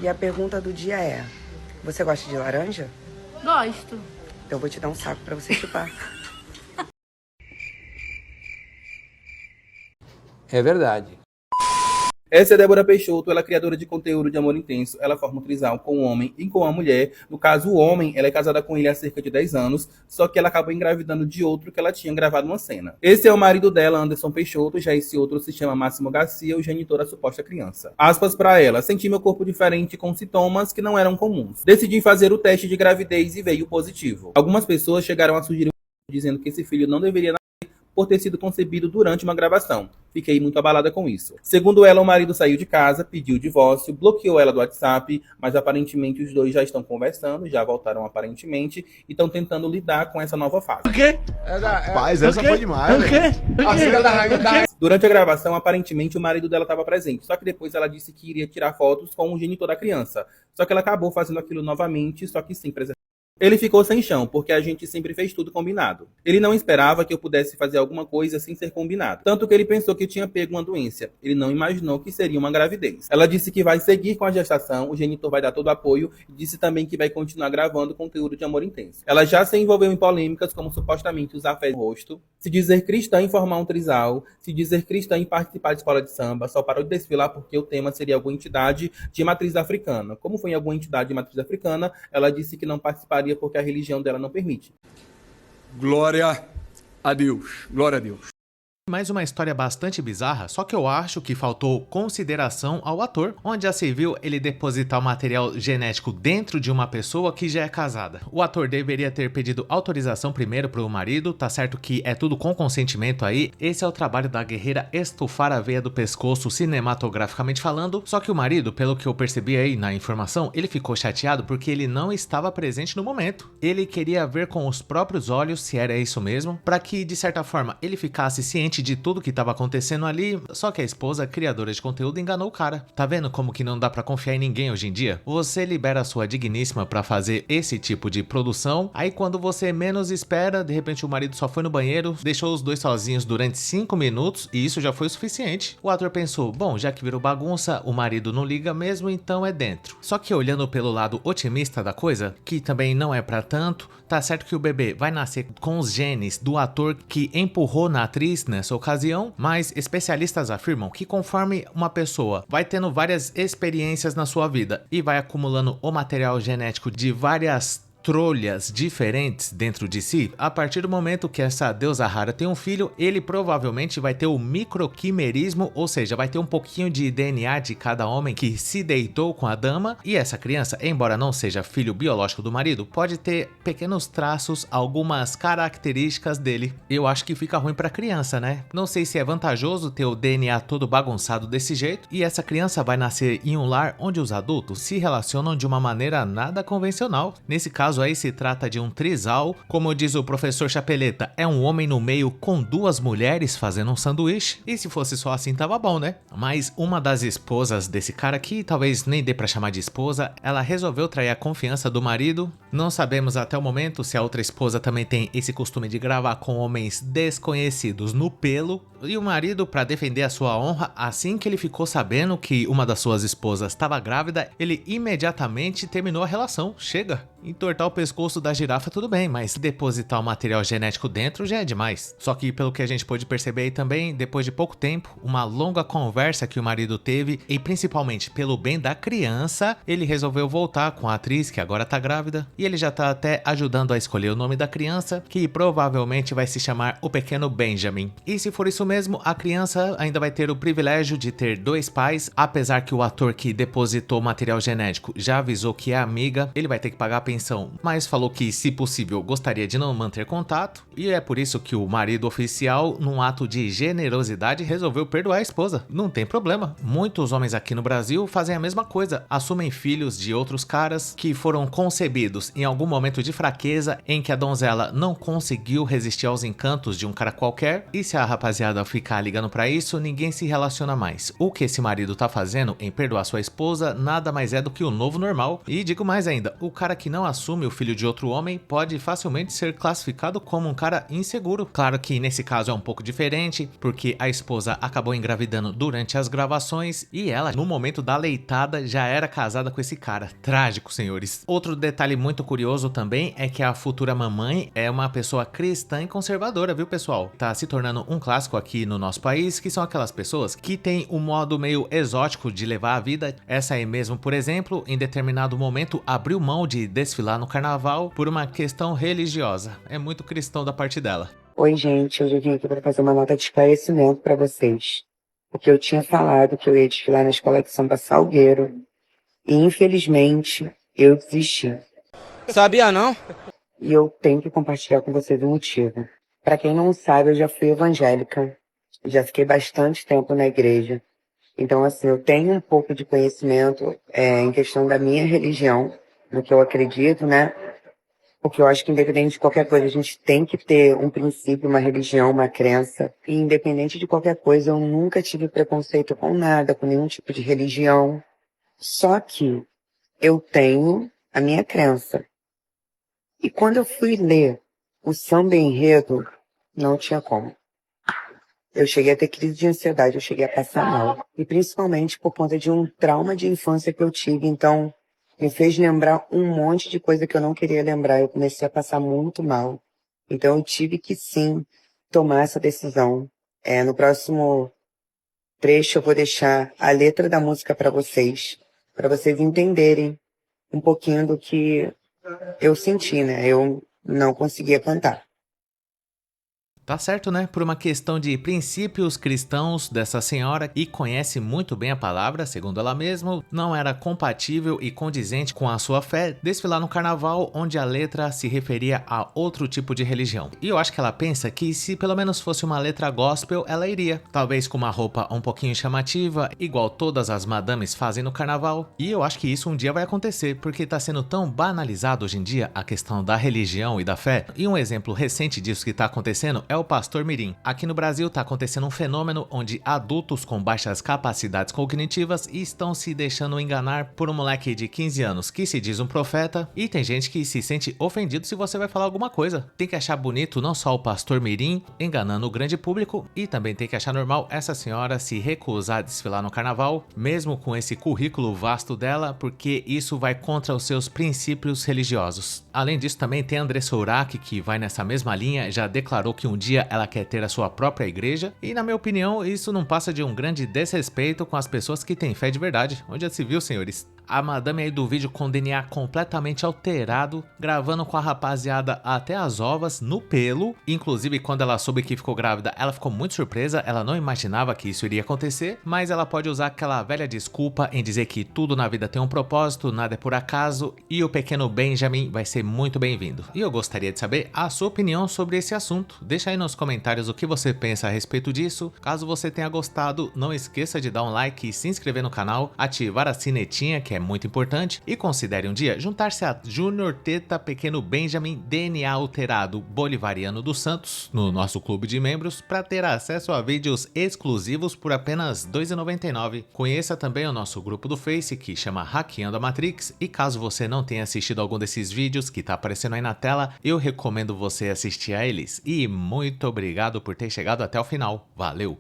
E a pergunta do dia é: você gosta de laranja? Gosto. Então eu vou te dar um saco pra você chupar. É verdade. Essa é a Débora Peixoto, ela é criadora de conteúdo de amor intenso. Ela forma um trisal com um homem e com uma mulher. No caso, o homem, ela é casada com ele há cerca de 10 anos, só que ela acabou engravidando de outro que ela tinha gravado uma cena. Esse é o marido dela, Anderson Peixoto, já esse outro se chama Máximo Garcia, o genitor da suposta criança. Aspas pra ela: senti meu corpo diferente com sintomas que não eram comuns. Decidi fazer o teste de gravidez e veio positivo. Algumas pessoas chegaram a sugerir dizendo que esse filho não deveria por ter sido concebido durante uma gravação. Fiquei muito abalada com isso. Segundo ela, o marido saiu de casa, pediu o divórcio, bloqueou ela do WhatsApp, mas aparentemente os dois já estão conversando, já voltaram aparentemente, e estão tentando lidar com essa nova fase. O quê? Rapaz, essa foi demais. O quê? A filha da rainha. Durante a gravação, aparentemente o marido dela estava presente, só que depois ela disse que iria tirar fotos com o genitor da criança. Só que ela acabou fazendo aquilo novamente, só que sem presença. Ele ficou sem chão, porque a gente sempre fez tudo combinado. Ele não esperava que eu pudesse fazer alguma coisa sem ser combinado. Tanto que ele pensou que tinha pego uma doença. Ele não imaginou que seria uma gravidez. Ela disse que vai seguir com a gestação, o genitor vai dar todo o apoio e disse também que vai continuar gravando conteúdo de amor intenso. Ela já se envolveu em polêmicas como supostamente usar fé no rosto, se dizer cristã em formar um trisal, se dizer cristã em participar de escola de samba, só parou de desfilar porque o tema seria alguma entidade de matriz africana. Como foi em alguma entidade de matriz africana, ela disse que não participaria porque a religião dela não permite. Glória a Deus. Glória a Deus. Mais uma história bastante bizarra, só que eu acho que faltou consideração ao ator, onde já se viu ele depositar o material genético dentro de uma pessoa que já é casada. O ator deveria ter pedido autorização primeiro pro marido, tá certo que é tudo com consentimento aí. Esse é o trabalho da guerreira estufar a veia do pescoço cinematograficamente falando, só que o marido, pelo que eu percebi aí na informação, ele ficou chateado porque ele não estava presente no momento. Ele queria ver com os próprios olhos se era isso mesmo, para que de certa forma ele ficasse ciente de tudo que estava acontecendo ali, só que a esposa, criadora de conteúdo, enganou o cara. Tá vendo como que não dá pra confiar em ninguém hoje em dia? Você libera a sua digníssima pra fazer esse tipo de produção, aí quando você menos espera, de repente o marido só foi no banheiro, deixou os dois sozinhos durante 5 minutos e isso já foi o suficiente. O ator pensou, bom, já que virou bagunça, o marido não liga mesmo, então é dentro. Só que olhando pelo lado otimista da coisa, que também não é pra tanto, tá certo que o bebê vai nascer com os genes do ator que empurrou na atriz nessa ocasião, mas especialistas afirmam que conforme uma pessoa vai tendo várias experiências na sua vida e vai acumulando o material genético de várias trolhas diferentes dentro de si, a partir do momento que essa deusa rara tem um filho, ele provavelmente vai ter o microquimerismo, ou seja, vai ter um pouquinho de DNA de cada homem que se deitou com a dama, e essa criança, embora não seja filho biológico do marido, pode ter pequenos traços, algumas características dele. Eu acho que fica ruim pra criança, né? Não sei se é vantajoso ter o DNA todo bagunçado desse jeito, e essa criança vai nascer em um lar onde os adultos se relacionam de uma maneira nada convencional. Nesse caso aí se trata de um trisal, como diz o professor Chapeleta, é um homem no meio com duas mulheres fazendo um sanduíche, e se fosse só assim tava bom, né? Mas uma das esposas desse cara aqui, talvez nem dê pra chamar de esposa, ela resolveu trair a confiança do marido. Não sabemos até o momento se a outra esposa também tem esse costume de gravar com homens desconhecidos no pelo, e o marido, pra defender a sua honra, assim que ele ficou sabendo que uma das suas esposas estava grávida, ele imediatamente terminou a relação. Chega! Entortar o pescoço da girafa tudo bem, mas depositar o material genético dentro já é demais. Só que pelo que a gente pôde perceber aí também, depois de pouco tempo, uma longa conversa que o marido teve, e principalmente pelo bem da criança, ele resolveu voltar com a atriz que agora tá grávida, e ele já tá até ajudando a escolher o nome da criança, que provavelmente vai se chamar o pequeno Benjamin. E se for isso mesmo, a criança ainda vai ter o privilégio de ter dois pais, apesar que o ator que depositou o material genético já avisou que é amiga, ele vai ter que pagar a pensão, mas falou que, se possível, gostaria de não manter contato, e é por isso que o marido oficial, num ato de generosidade, resolveu perdoar a esposa. Não tem problema. Muitos homens aqui no Brasil fazem a mesma coisa, assumem filhos de outros caras que foram concebidos em algum momento de fraqueza em que a donzela não conseguiu resistir aos encantos de um cara qualquer, e se a rapaziada ficar ligando pra isso, ninguém se relaciona mais. O que esse marido tá fazendo em perdoar sua esposa nada mais é do que o novo normal. E digo mais ainda, o cara que não assume assume o filho de outro homem pode facilmente ser classificado como um cara inseguro. Claro que nesse caso é um pouco diferente, porque a esposa acabou engravidando durante as gravações e ela, no momento da leitada, já era casada com esse cara. Trágico, senhores. Outro detalhe muito curioso também é que a futura mamãe é uma pessoa cristã e conservadora, viu, pessoal? Tá se tornando um clássico aqui no nosso país, que são aquelas pessoas que têm um modo meio exótico de levar a vida. Essa aí mesmo, por exemplo, em determinado momento abriu mão de desfilar no carnaval por uma questão religiosa. É muito cristão da parte dela. Oi, gente, hoje eu vim aqui para fazer uma nota de esclarecimento para vocês. Porque eu tinha falado que eu ia desfilar na escola de samba Salgueiro e, infelizmente, eu desisti. Sabia não? E eu tenho que compartilhar com vocês o motivo. Para quem não sabe, eu já fui evangélica, já fiquei bastante tempo na igreja. Então, assim, eu tenho um pouco de conhecimento em questão da minha religião, no que eu acredito, né? Porque eu acho que independente de qualquer coisa, a gente tem que ter um princípio, uma religião, uma crença. E independente de qualquer coisa, eu nunca tive preconceito com nada, com nenhum tipo de religião. Só que eu tenho a minha crença. E quando eu fui ler o samba enredo, não tinha como. Eu cheguei a ter crise de ansiedade, eu cheguei a passar mal. E principalmente por conta de um trauma de infância que eu tive. Então, me fez lembrar um monte de coisa que eu não queria lembrar. Eu comecei a passar muito mal. Então, eu tive que, sim, tomar essa decisão. No próximo trecho, eu vou deixar a letra da música para vocês entenderem um pouquinho do que eu senti, né? Eu não conseguia cantar. Tá certo, né? Por uma questão de princípios cristãos dessa senhora e conhece muito bem a palavra, segundo ela mesma, não era compatível e condizente com a sua fé desfilar no carnaval onde a letra se referia a outro tipo de religião. E eu acho que ela pensa que se pelo menos fosse uma letra gospel, ela iria. Talvez com uma roupa um pouquinho chamativa, igual todas as madames fazem no carnaval. E eu acho que isso um dia vai acontecer, porque tá sendo tão banalizado hoje em dia a questão da religião e da fé. E um exemplo recente disso que tá acontecendo é o Pastor Mirim. Aqui no Brasil tá acontecendo um fenômeno onde adultos com baixas capacidades cognitivas estão se deixando enganar por um moleque de 15 anos que se diz um profeta, e tem gente que se sente ofendido se você vai falar alguma coisa. Tem que achar bonito não só o Pastor Mirim enganando o grande público, e também tem que achar normal essa senhora se recusar a desfilar no carnaval, mesmo com esse currículo vasto dela, porque isso vai contra os seus princípios religiosos. Além disso, também tem a Andressa Urach, que vai nessa mesma linha, já declarou que um dia ela quer ter a sua própria igreja, e na minha opinião isso não passa de um grande desrespeito com as pessoas que têm fé de verdade. Onde já se viu, senhores? A madame aí do vídeo com o DNA completamente alterado, gravando com a rapaziada até as ovas no pelo. Inclusive, quando ela soube que ficou grávida, ela ficou muito surpresa, ela não imaginava que isso iria acontecer, mas ela pode usar aquela velha desculpa em dizer que tudo na vida tem um propósito, nada é por acaso, e o pequeno Benjamin vai ser muito bem-vindo. E eu gostaria de saber a sua opinião sobre esse assunto. Deixa aí nos comentários o que você pensa a respeito disso. Caso você tenha gostado, não esqueça de dar um like e se inscrever no canal, ativar a sinetinha, que é muito importante, e considere um dia juntar-se a Júnior Teta Pequeno Benjamin DNA Alterado Bolivariano dos Santos no nosso clube de membros para ter acesso a vídeos exclusivos por apenas R$ 2,99. Conheça também o nosso grupo do Face que chama Hackeando a Matrix, e caso você não tenha assistido algum desses vídeos que tá aparecendo aí na tela, eu recomendo você assistir a eles. E muito obrigado por ter chegado até o final. Valeu!